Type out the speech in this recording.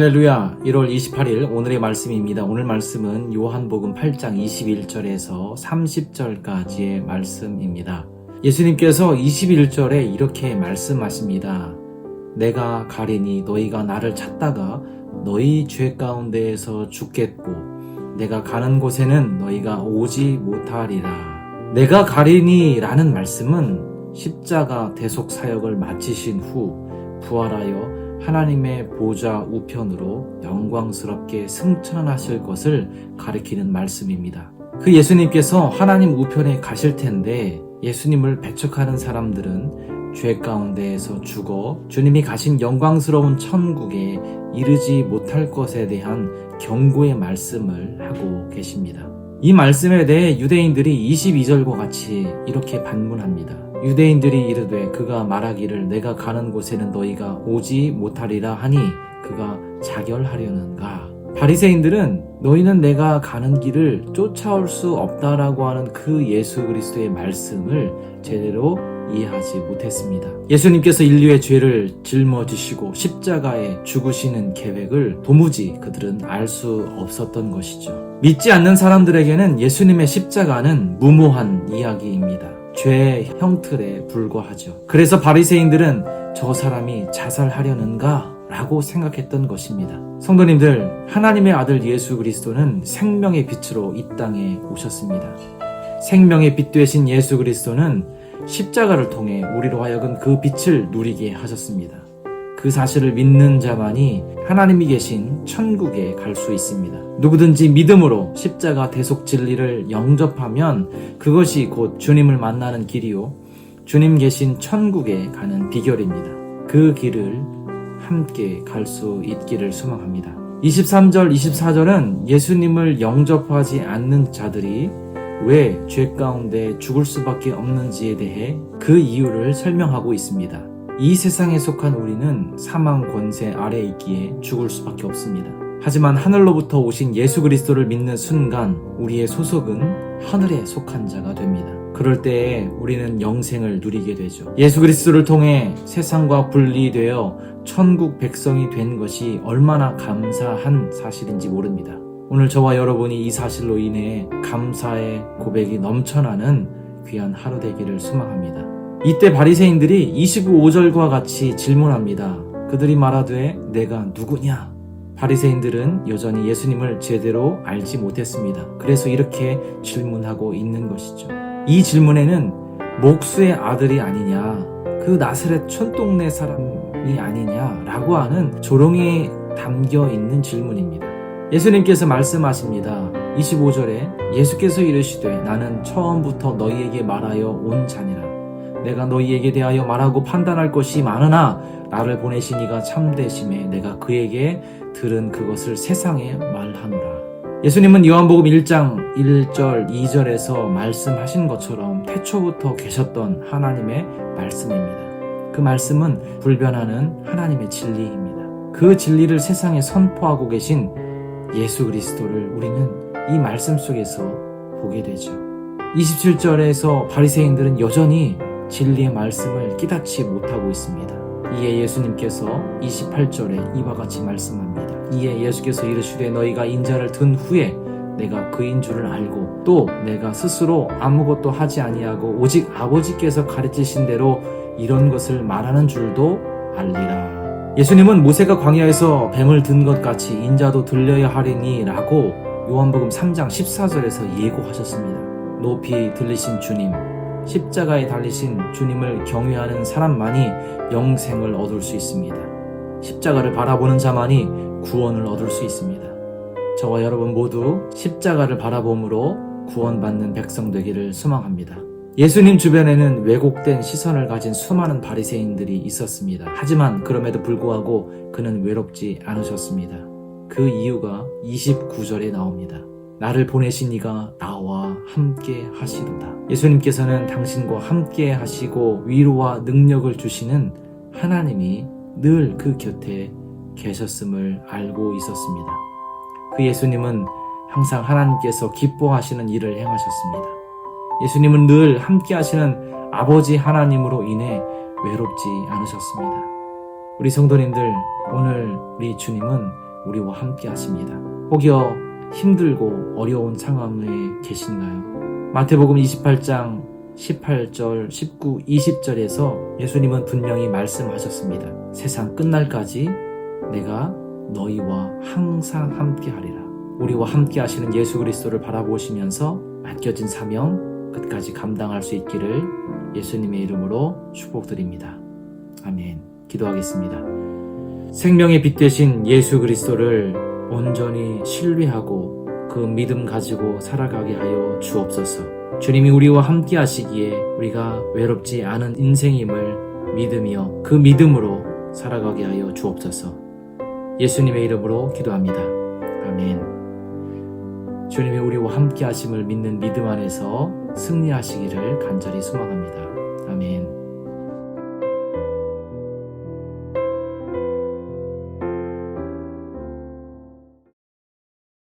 할렐루야. 1월 28일 오늘의 말씀입니다. 오늘 말씀은 요한복음 8장 21절에서 30절까지의 말씀입니다. 예수님께서 21절에 이렇게 말씀하십니다. 내가 가리니 너희가 나를 찾다가 너희 죄 가운데에서 죽겠고 내가 가는 곳에는 너희가 오지 못하리라. 내가 가리니 라는 말씀은 십자가 대속 사역을 마치신 후 부활하여 하나님의 보좌 우편으로 영광스럽게 승천하실 것을 가리키는 말씀입니다. 그 예수님께서 하나님 우편에 가실 텐데 예수님을 배척하는 사람들은 죄 가운데에서 죽어 주님이 가신 영광스러운 천국에 이르지 못할 것에 대한 경고의 말씀을 하고 계십니다. 이 말씀에 대해 유대인들이 22절과 같이 이렇게 반문합니다. 유대인들이 이르되 그가 말하기를 내가 가는 곳에는 너희가 오지 못하리라 하니 그가 자결하려는가. 바리새인들은 너희는 내가 가는 길을 쫓아올 수 없다라고 하는 그 예수 그리스도의 말씀을 제대로 이해하지 못했습니다. 예수님께서 인류의 죄를 짊어지시고 십자가에 죽으시는 계획을 도무지 그들은 알 수 없었던 것이죠. 믿지 않는 사람들에게는 예수님의 십자가는 무모한 이야기입니다. 죄의 형틀에 불과하죠. 그래서 바리새인들은 저 사람이 자살하려는가? 라고 생각했던 것입니다. 성도님들, 하나님의 아들 예수 그리스도는 생명의 빛으로 이 땅에 오셨습니다. 생명의 빛 되신 예수 그리스도는 십자가를 통해 우리로 하여금 그 빛을 누리게 하셨습니다. 그 사실을 믿는 자만이 하나님이 계신 천국에 갈 수 있습니다. 누구든지 믿음으로 십자가 대속 진리를 영접하면 그것이 곧 주님을 만나는 길이요 주님 계신 천국에 가는 비결입니다. 그 길을 함께 갈 수 있기를 소망합니다. 23절, 24절은 예수님을 영접하지 않는 자들이 왜 죄 가운데 죽을 수밖에 없는지에 대해 그 이유를 설명하고 있습니다. 이 세상에 속한 우리는 사망 권세 아래에 있기에 죽을 수밖에 없습니다. 하지만 하늘로부터 오신 예수 그리스도를 믿는 순간 우리의 소속은 하늘에 속한 자가 됩니다. 그럴 때에 우리는 영생을 누리게 되죠. 예수 그리스도를 통해 세상과 분리되어 천국 백성이 된 것이 얼마나 감사한 사실인지 모릅니다. 오늘 저와 여러분이 이 사실로 인해 감사의 고백이 넘쳐나는 귀한 하루 되기를 소망합니다. 이때 바리새인들이 25절과 같이 질문합니다. 그들이 말하되 내가 누구냐? 바리새인들은 여전히 예수님을 제대로 알지 못했습니다. 그래서 이렇게 질문하고 있는 것이죠. 이 질문에는 목수의 아들이 아니냐, 그 나사렛 촌동네 사람이 아니냐라고 하는 조롱이 담겨 있는 질문입니다. 예수님께서 말씀하십니다. 25절에 예수께서 이르시되 나는 처음부터 너희에게 말하여 온 자니라. 내가 너희에게 대하여 말하고 판단할 것이 많으나 나를 보내신 이가 참되심에 내가 그에게 들은 그것을 세상에 말하노라. 예수님은 요한복음 1장 1절 2절에서 말씀하신 것처럼 태초부터 계셨던 하나님의 말씀입니다. 그 말씀은 불변하는 하나님의 진리입니다. 그 진리를 세상에 선포하고 계신 예수 그리스도를 우리는 이 말씀 속에서 보게 되죠. 27절에서 바리새인들은 여전히 진리의 말씀을 깨닫지 못하고 있습니다. 이에 예수님께서 28절에 이와 같이 말씀합니다. 이에 예수께서 이르시되 너희가 인자를 든 후에 내가 그인 줄을 알고 또 내가 스스로 아무것도 하지 아니하고 오직 아버지께서 가르치신 대로 이런 것을 말하는 줄도 알리라. 예수님은 모세가 광야에서 뱀을 든 것 같이 인자도 들려야 하리니 라고 요한복음 3장 14절에서 예고하셨습니다. 높이 들리신 주님, 십자가에 달리신 주님을 경외하는 사람만이 영생을 얻을 수 있습니다. 십자가를 바라보는 자만이 구원을 얻을 수 있습니다. 저와 여러분 모두 십자가를 바라봄으로 구원받는 백성 되기를 소망합니다. 예수님 주변에는 왜곡된 시선을 가진 수많은 바리새인들이 있었습니다. 하지만 그럼에도 불구하고 그는 외롭지 않으셨습니다. 그 이유가 29절에 나옵니다. 나를 보내신 이가 나와 함께 하시도다. 예수님께서는 당신과 함께 하시고 위로와 능력을 주시는 하나님이 늘 그 곁에 계셨음을 알고 있었습니다. 그 예수님은 항상 하나님께서 기뻐하시는 일을 행하셨습니다. 예수님은 늘 함께 하시는 아버지 하나님으로 인해 외롭지 않으셨습니다. 우리 성도님들, 오늘 우리 주님은 우리와 함께 하십니다. 혹여 힘들고 어려운 상황에 계신가요? 마태복음 28장 18절, 19, 20절에서 예수님은 분명히 말씀하셨습니다. 세상 끝날까지 내가 너희와 항상 함께 하리라. 우리와 함께 하시는 예수 그리스도를 바라보시면서 맡겨진 사명 끝까지 감당할 수 있기를 예수님의 이름으로 축복드립니다. 아멘. 기도하겠습니다. 생명의 빛 되신 예수 그리스도를 온전히 신뢰하고 그 믿음 가지고 살아가게 하여 주옵소서. 주님이 우리와 함께 하시기에 우리가 외롭지 않은 인생임을 믿으며 그 믿음으로 살아가게 하여 주옵소서. 예수님의 이름으로 기도합니다. 아멘. 주님이 우리와 함께 하심을 믿는 믿음 안에서 승리하시기를 간절히 소망합니다. 아멘.